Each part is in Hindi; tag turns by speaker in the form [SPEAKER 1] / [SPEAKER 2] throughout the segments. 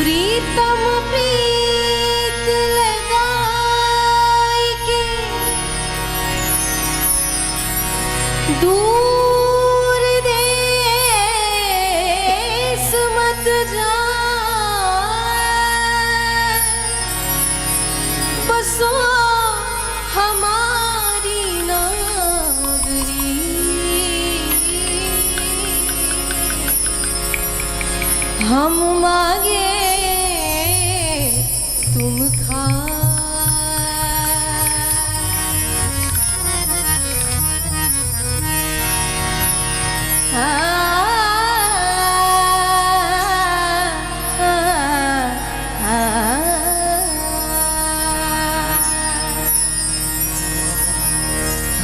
[SPEAKER 1] प्रीतम प्रीत लगाई के दूर देश मत जाए, बसो हमारी नागरी। हम मांगे तुम खाए।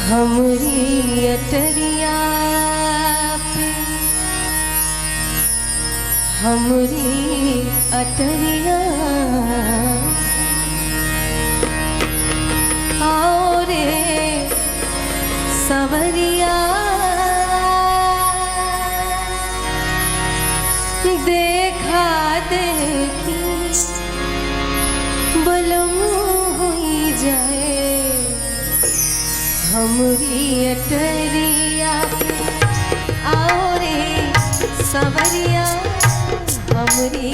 [SPEAKER 1] हमरी अटरिया पे, हमरी अटरिया आओ रे सवरिया, देखा देखी बलम हुई जाए। हमरी अटरिया आओ रे सवरिया, हमरी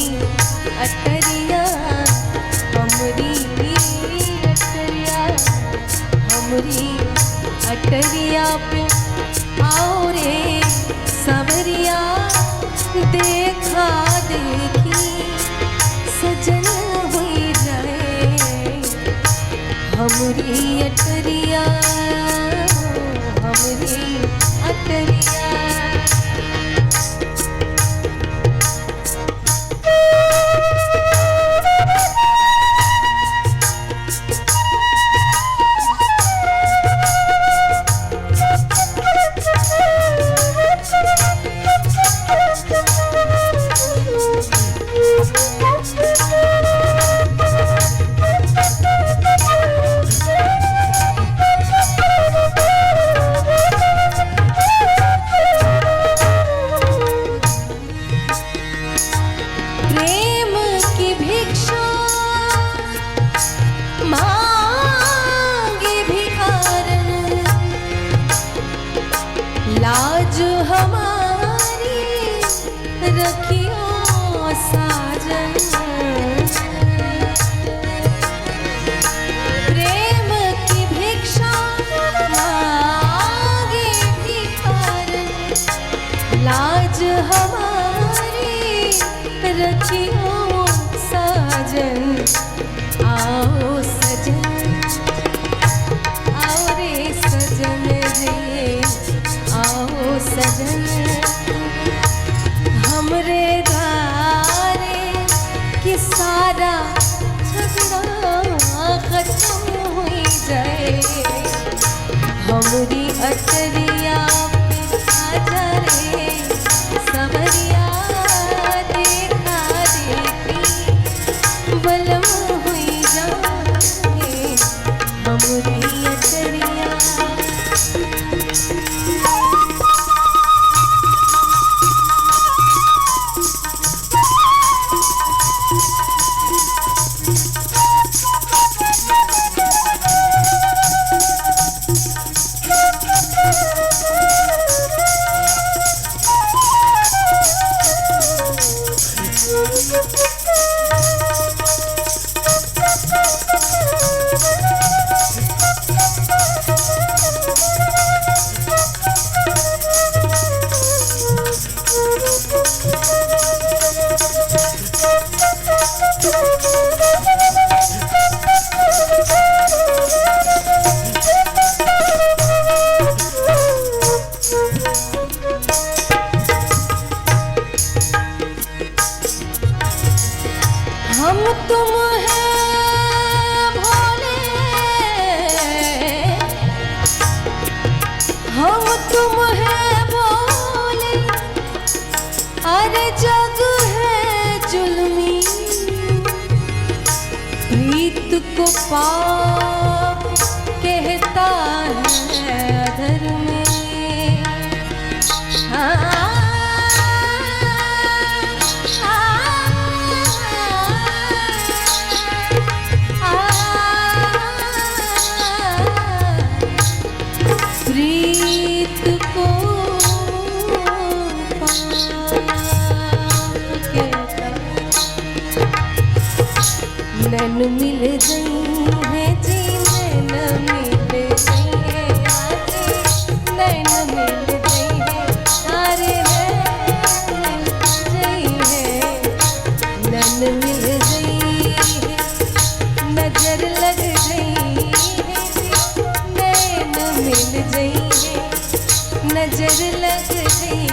[SPEAKER 1] अटरिया, हमरी अटरिया, हमरी अटरिया पे आओ रे सवरिया, देखा देखी सजन हुई जाए। हमरी अटरिया, हमरी अटरिया। लाज हमारी रखियो साजन, प्रेम की भिक्षा मांगे भिखारन। लाज हमारी रखियो साजन, आओ सजन, आओ रे सजन रे, आओ सजन। हमरे धारे कि सारा झगड़ा खत्म हुई जाए। हमरी अटरिया पे आजा रे सवरिया, देखा देखी बलम हुई जाए। हमरी अटरिया हम तुम हैं भोले, हम तुम हैं भोले, अरे जग है जुल्मी। प्रीत को पाप कहता है अधर्म में। हाँ नैन मिल गई है जी, नैन मिल गई है आजे, नैन मिल गई है, अरे नैन मिल गई है, नैन मिल गई है, नजर लग गई है जी, नैन मिल गई है, नजर लग गई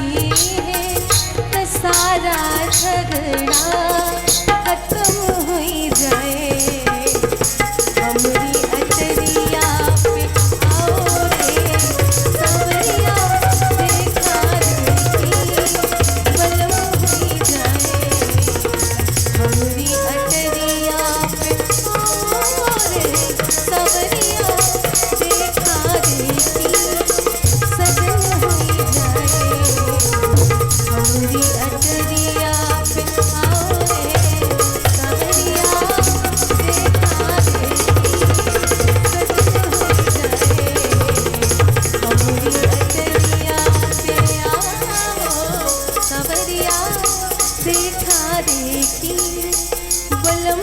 [SPEAKER 1] है, तो सारा झगड़ा खत्म हुई जाए। हमरी अटरिया पे आओ रे सवरिया, देखा देखी बलम हुई जाए। हमरी अटरिया पे आओ रे सवरिया, देखा देखी सजन हुई जाए। हमरी अटरिया पे आओ रे सवरिया, देखा देखी सजन हुई जाए। हमरी अटरिया पे आओ सवरिया, देखा देखी बलम